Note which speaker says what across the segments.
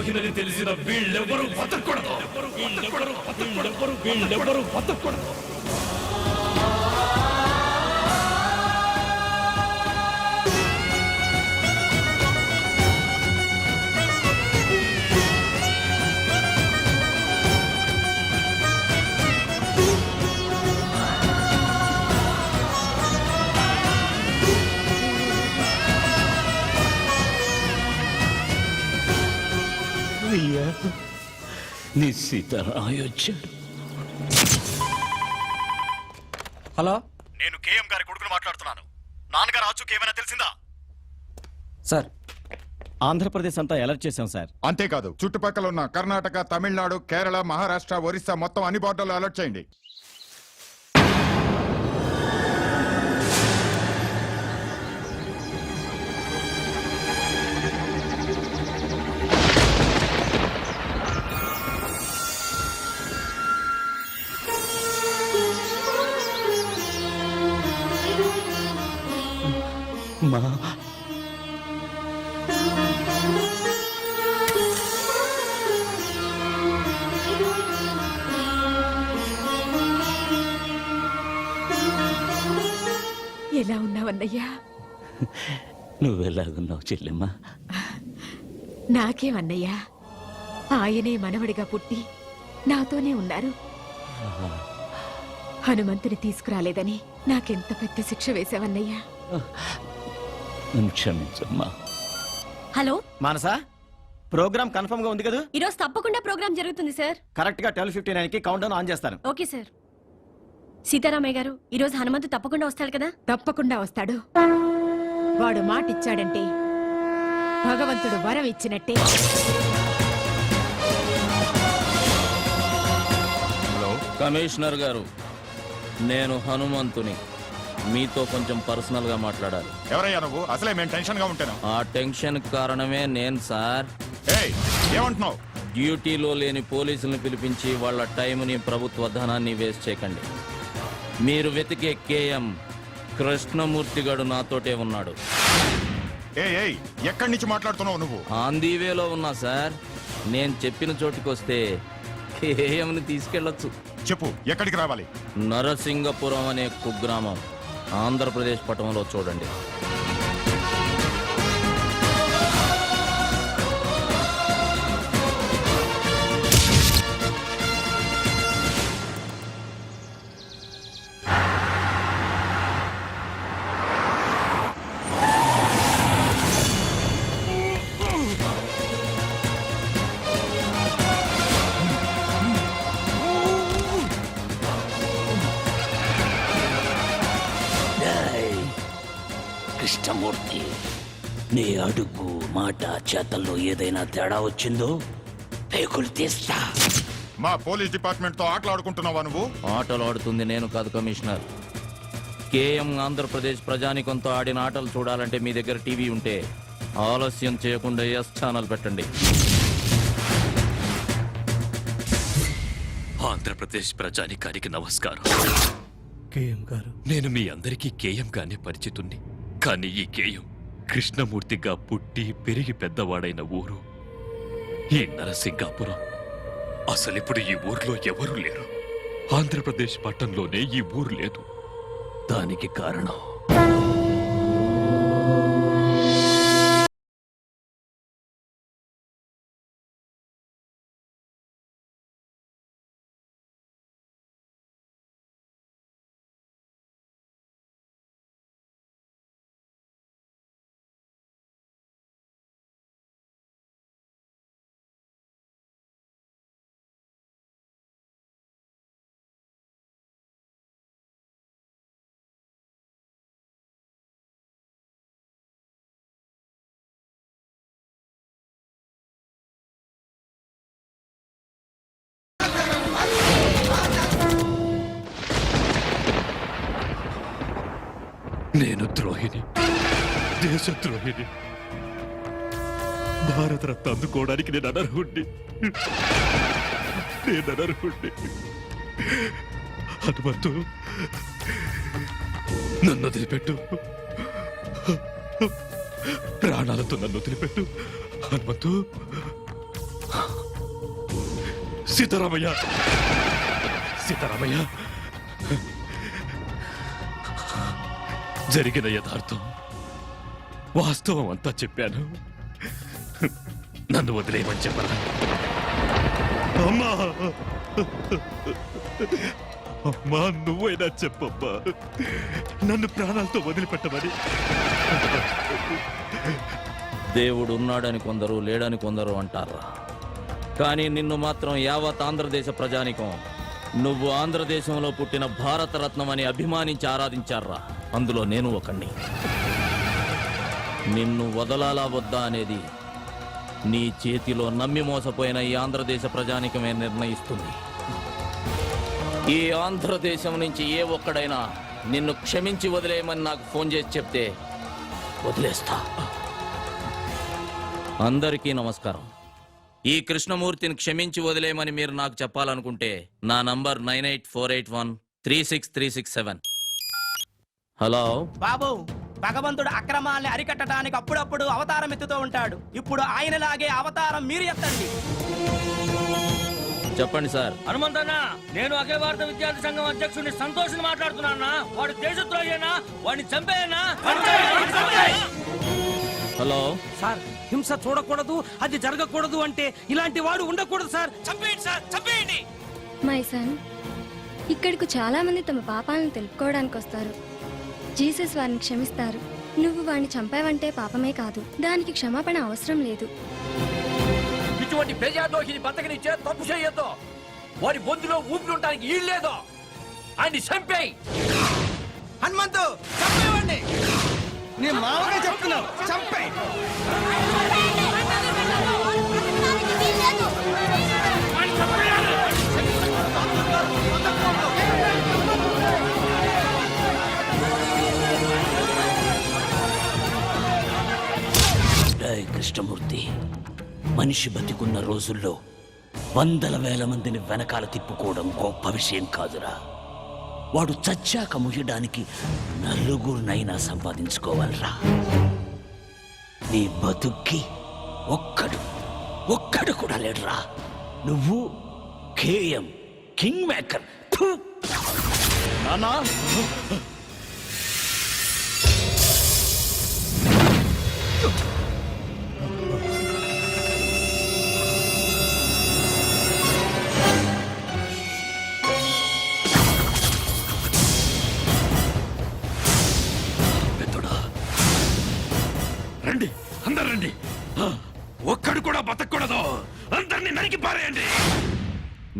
Speaker 1: దొరికినది తెలిసిన వీళ్ళెవ్వరూ బతకూడదు. వీళ్ళెవ్వరూ బతకూడదు.
Speaker 2: నీ సీతారామయ్య వచ్చాడు.
Speaker 3: హలో,
Speaker 4: నేను కేఎం గారి కొడుకును మాట్లాడుతున్నాను. నాన్నగారు ఆచూకీ ఏమైనా తెలిసిందా?
Speaker 3: సార్
Speaker 5: ఆంధ్రప్రదేశ్ అంతా అలర్ట్ చేశాం సార్.
Speaker 6: అంతేకాదు చుట్టుపక్కల ఉన్న కర్ణాటక, తమిళనాడు, కేరళ, మహారాష్ట్ర, ఒరిస్సా మొత్తం అన్ని బోర్డర్లు అలర్ట్ చేయండి.
Speaker 5: మా
Speaker 7: ఎలా ఉన్నావన్నయ్యా?
Speaker 5: నువ్వెలాగున్నావు చెల్లెమ్మా?
Speaker 7: నాకేమన్నయ్యా, ఆయనే మనవడిగా పుట్టి నాతోనే ఉన్నారు. హనుమంతుని తీసుకురాలేదని నాకెంత పెద్ద శిక్ష వేశావన్నయ్యా.
Speaker 5: నన్ను క్షమించమ్మా.
Speaker 8: హలో
Speaker 5: మానసా, ప్రోగ్రామ్ కన్ఫర్మ్ గా ఉంది కదా?
Speaker 8: ఈరోజు తప్పకుండా ప్రోగ్రామ్ జరుగుతుంది సార్.
Speaker 5: కరెక్ట్ గా 12:59 కి కౌంట్ డౌన్ ఆన్ చేస్తాను.
Speaker 8: Okay sir. సీతారామయ్య గారు, ఈరోజు హనుమంతు తప్పకుండా వస్తాడు కదా?
Speaker 7: తప్పకుండా వస్తాడు. వాడు మాటిచ్చాడంటే భగవంతుడు వరం ఇచ్చినట్టే.
Speaker 6: హలో
Speaker 2: కమిషనర్ గారు, నేను హనుమంతుని. మీతో కొంచెం పర్సనల్ గా మాట్లాడాలి.
Speaker 6: ఎవరయ్యా నువ్వు? అసలే మేము టెన్షన్ గా ఉంటాను.
Speaker 2: ఆ టెన్షన్ కారణమే నేను సార్.
Speaker 6: ఏయ్, ఏమంటున్నావు?
Speaker 2: డ్యూటీలో లేని పోలీసులను పిలిపించి వాళ్ళ టైంని, ప్రభుత్వ ధనాన్ని వేస్ట్ చేయకండి. మీరు వెతికే కేఎం కృష్ణమూర్తి గడు నాతోటే ఉన్నాడు.
Speaker 6: ఏయ్, ఎక్కడి నుంచి మాట్లాడుతున్నావు నువ్వు?
Speaker 2: ఆంధీవేలో ఉన్నా సార్. నేను చెప్పిన చోటుకొస్తే కేఎంని తీసుకెళ్లొచ్చు.
Speaker 6: చెప్పు, ఎక్కడికి రావాలి?
Speaker 2: నరసింగపురం అనే కుగ్రామం ఆంధ్రప్రదేశ్ పట్టణంలో చూడండి.
Speaker 5: కృష్ణమూర్తి, నీ అడుగు, మాట, చేతల్లో ఏదైనా తేడా వచ్చిందో పేకులు తీస్తా.
Speaker 6: మా పోలీస్ డిపార్ట్మెంట్ తో ఆటలాడుకుంటున్నావా నువ్వు?
Speaker 2: ఆటలు ఆడుతుంది నేను కాదు కమిషనర్. కేఎం ఆంధ్రప్రదేశ్ ప్రజానికంతో ఆడిన ఆటలు చూడాలంటే మీ దగ్గర టీవీ ఉంటే ఆలస్యం చేయకుండా ఎస్ ఛానల్ పెట్టండి.
Speaker 1: ఆంధ్రప్రదేశ్ ప్రజానికానికి నమస్కారం.
Speaker 3: కేఎం గారు,
Speaker 1: నేను మీ అందరికీ కేఎం గానే పరిచితుణ్ణి. కానీ ఈ కేఎం కృష్ణమూర్తిగా పుట్టి పెరిగి పెద్దవాడైన ఊరు ఈ నరసింగాపురం. అసలిప్పుడు ఈ ఊర్లో ఎవరూ లేరు. ఆంధ్రప్రదేశ్ పట్టణంలోనే ఈ ఊరు లేదు. దానికి కారణం నేను ద్రోహిని, దేశద్రోహిని. భారతరత్న అందుకోవడానికి నేను అనర్హుణ్ణి. హనుమంతు, నన్ను వదిలిపెట్టు. ప్రాణాలతో నన్ను వదిలిపెట్టు హనుమంతు. సీతారామయ్య సీతారామయ్య జరిగిన యథార్థం వాస్తవం అంతా చెప్పాను. నన్ను వదిలేయమని చెప్పరా? అమ్మా అమ్మా నువ్వైనా చెప్పమ్మా, నన్ను ప్రాణాలతో వదిలిపెట్టమని.
Speaker 2: దేవుడు ఉన్నాడని కొందరు, లేడని కొందరు అంటారా, కానీ నిన్ను మాత్రం యావత్ ఆంధ్రదేశ ప్రజానికం నువ్వు ఆంధ్రదేశంలో పుట్టిన భారతరత్నం అని అభిమానించి ఆరాధించారా. అందులో నేను ఒకణ్ణి. నిన్ను వదలాలా వద్దా అనేది నీ చేతిలో నమ్మి మోసపోయిన ఈ ఆంధ్రదేశ ప్రజానికమే నిర్ణయిస్తుంది. ఈ ఆంధ్రదేశం నుంచి ఏ ఒక్కడైనా నిన్ను క్షమించి వదిలేయమని నాకు ఫోన్ చేసి చెప్తే వదిలేస్తా. అందరికీ నమస్కారం. ఈ కృష్ణమూర్తిని క్షమించి వదిలేయమని మీరు నాకు చెప్పాలనుకుంటే నా నంబర్ 9848136367. హలో
Speaker 9: బాబు, భగవంతుడు అక్రమాల్ని అరికట్టడానికి అప్పుడప్పుడు అవతారం ఎత్తుతూ ఉంటాడు. ఇప్పుడు ఆయనలాగే అవతారం మీరు ఎత్తండి.
Speaker 2: చెప్పండి సార్.
Speaker 10: హనుమంతన్న, నేను అఖిల భారత విద్యార్థి సంఘం అధ్యక్షుడిని సంతోష్ మాట్లాడుతున్నా. వాడు దేశద్రోహేనా? వాడిని చంపేయనా?
Speaker 2: హలో
Speaker 10: సార్, హింస చూడకూడదు, అది జరగకూడదు అంటే ఇలాంటి వాడు ఉండకూడదు సార్. చంపేయండి సార్, చంపేయండి.
Speaker 11: మై సన్, ఇక్కడికి చాలా మంది తమ పాపాలను తెలుపుకోవడానికి వస్తారు. జీసస్ వారిని క్షమిస్తారు. నువ్వు వాడిని చంపావంటే పాపమే కాదు, దానికి క్షమాపణ అవసరం లేదు.
Speaker 10: ఇటువంటి ప్రజాదోషిని బతకనిచ్చే తప్పు చేయొద్దు. వారి బొందులో ఊపిరి ఈల్లేదు. ఆయన చంపేయి.
Speaker 9: హనుమంతు, చంపేవండి. నీ మామగా చెప్తున్నావు, చంపే.
Speaker 5: కృష్ణమూర్తి, మనిషి బతికున్న రోజుల్లో వందల వేల మందిని వెనకాల తిప్పుకోవడం గొప్ప విషయం కాదురా. వాడు చచ్చాక ముయ్యడానికి నలుగురినైనా సంపాదించుకోవాలరా. నీ బతుక్కి ఒక్కడు కూడా లేడురా. నువ్వు కేఎం కింగ్ మేకర్.
Speaker 1: నానా రండి, అందరు రండి. ఒక్కడు కూడా బతకూడదు. అందరినీ నరికి పారేయండి.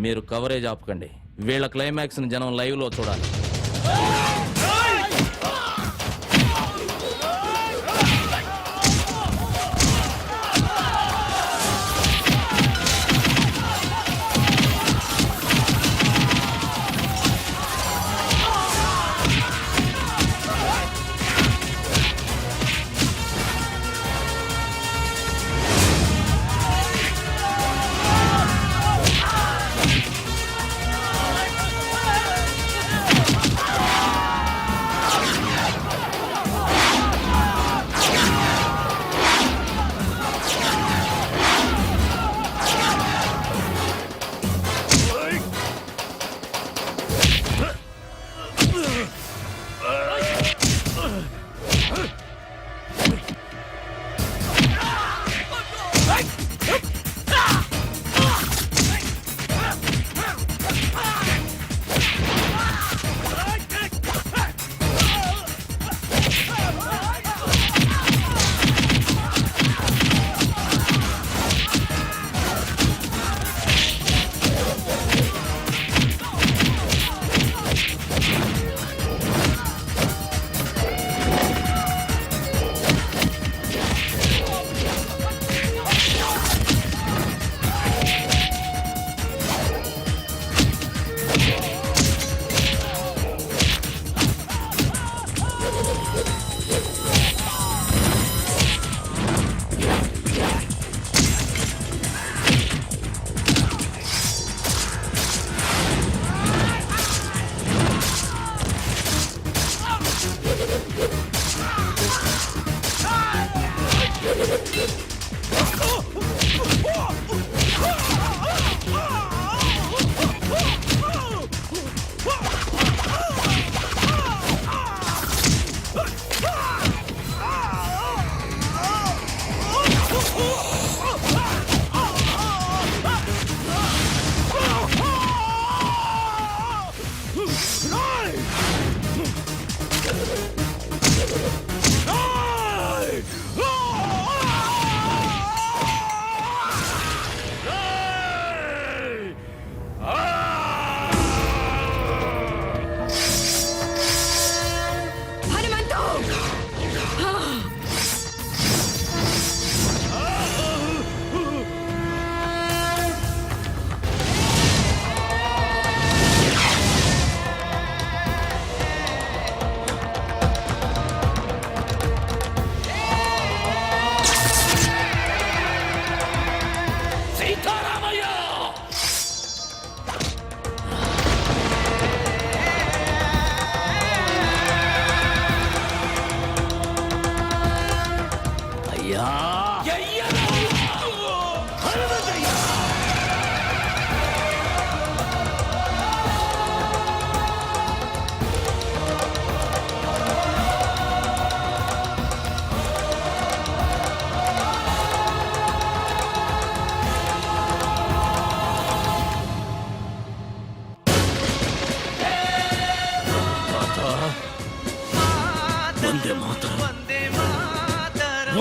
Speaker 2: మీరు కవరేజ్ ఆపకండి. వీళ్ళ క్లైమాక్స్ ని జనం లైవ్ లో చూడాలి.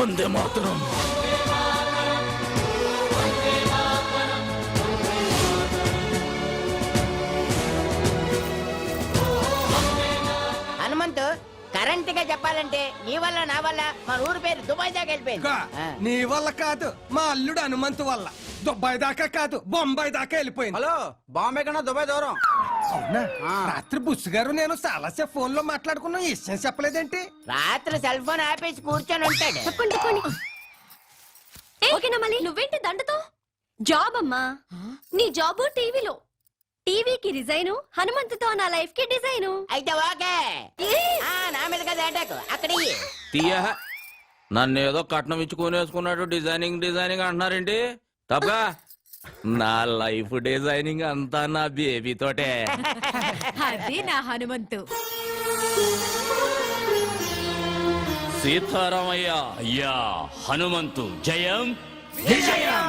Speaker 2: వందే మాతరం.
Speaker 9: హనుమంతు కరెంట్ గా చెప్పాలంటే నీ వల్ల నా వల్ల మన ఊరు పేరు దుబాయ్ దాకా వెళ్ళిపోయింది.
Speaker 3: నీ వల్ల కాదు, మా అల్లుడు హనుమంతు వల్ల. దుబాయ్ దాకా కాదు, బొంబాయి దాకా వెళ్ళిపోయింది.
Speaker 9: హలో, బాంబే కన్నా దుబాయ్ దూరం.
Speaker 3: అవునా? రాత్రి బుస్సు గారు నేను చాలాసేపు ఫోన్ లో మాట్లాడుకున్న విషయం చెప్పలేదేంటి?
Speaker 9: రాత్రి సెల్ ఫోన్ ఆపేసి కూర్చొని ఉంటాడు.
Speaker 8: చెప్పండి చెప్పండి. ఓకేనా మళ్ళీ నువ్వేంటి దండతో? జాబ్ అమ్మా, నీ జాబు టీవీలో. టీవీకి రిజైను, హనుమంతుతో నా లైఫ్ కి డిజైను.
Speaker 9: అయితే ఓకే. నా మీద కదా అటాక్ అక్కడ ఇయ్యి.
Speaker 2: తీయ నన్ను ఏదో కట్నం ఇచ్చుకునేసుకున్నాడు, డిజైనింగ్ డిజైనింగ్ అంటున్నారేంటి? తప్ప నా లైఫ్ డిజైనింగ్ అంతా నా బేబీ తోటే.
Speaker 7: అది నా హనుమంతు.
Speaker 2: సీతారామయ్య.
Speaker 5: అయ్యా హనుమంతు జయం విజయం.